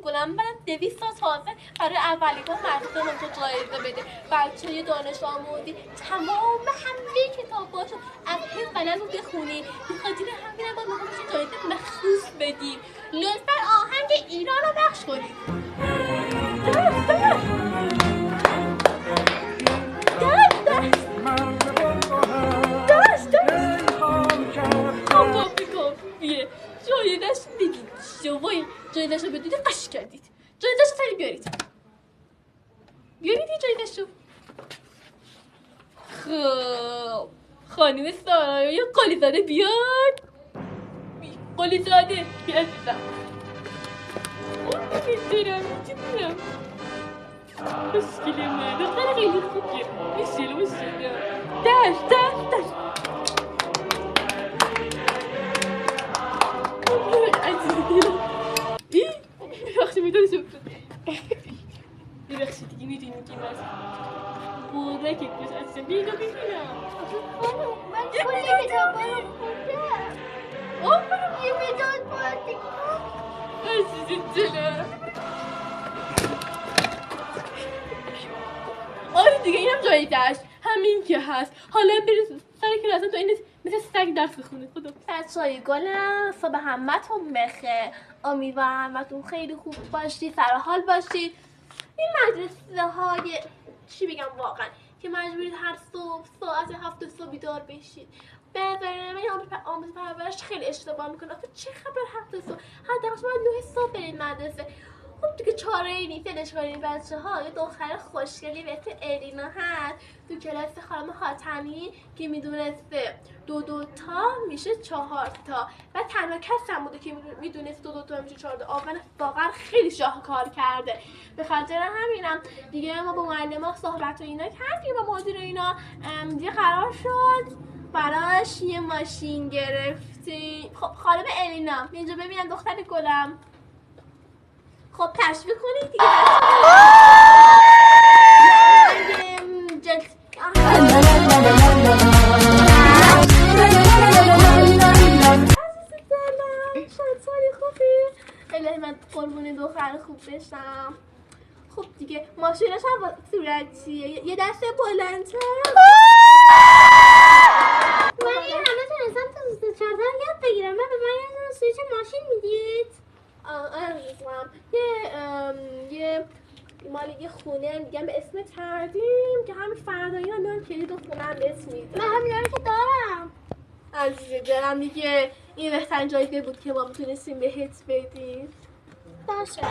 میکنم برم 200 تا تازه برای اولین بار مردم اونجا جایزه بده. بچه دانش آموزی تمام همه کتاباشو از حفظ بلد رو بخونی. بخاطر همین باید میخوام جایزه مخصوص بدیم. لطفا آهنگ ایران رو پخش کنید. جایزش بگید شوی جایزش رو بدید قش کردید. جایزش رو سری بیارید جایزش رو. خب خانم سارا یا قلی زاده بیاد. قلی زاده بیادم اون نمیدونم چی بودم مشکل من دختر خیلی خوبیه. مشکل دست ببخشید میدونی شد ببخشید دیگه میدونی که من بورک کش عزیزم بیگا ببینم من کلی کتابا رو خوندم. آفرین یه مداد باید عزیز دلم. آره دیگه اینم جایزش همین که هست. حالا برید سر کلاس تو این مثل سگ درس بخونه. خدا بچه‌های گلم صبح همتون بخیر. امیدوارم همتون خیلی خوب باشید، سر حال باشید. این مدرسه های چی بگم واقعا که مجبورید هر صبح ساعت 7 صبح بیدار بشید. به نظر من آموزش پرورش خیلی اشتباه میکنه. آخه چه خبر 7 صبح؟ حداقل شما 9 صبح برید مدرسه. خب دیگه چاره‌ای نیست. ولش کنید بچه‌ها. یه دختر خوشگلی به اسم الینا هست تو کلاس خانم حاتمی که میدونسته 2 تا میشه 4 تا و تنها کس هم بوده که میدونست 2 تا میشه 4 تا. واقعا خیلی شاهکار کرده. به خاطر همینم دیگه ما با معلم‌ها صحبت و اینا کردیم با مدیر اینا. دیگه قرار شد براش یه ماشین گرفتیم. خب خانم الینا اینجا ببینم دختر گلم. خب تشویق کنید دیگه. چند سالی خوبی؟ الهی من قربون دختر خوب بشم. خب دیگه ماشینش هم با صورتیه یه دست بلندتر. من یه همه تونستم تا 14 یاد بگیرم. من به من یه سویچ ماشین میدید؟ عزیزم یه مال یه خونه دیگه به اسم تردیم که همین فردایی هم میان کلید و خونه هم بهت میدم. من همینا رو که دارم. عزیز دلم دیگه این بهترین جایزه بود که ما میتونستیم بهت بدیم. باشه.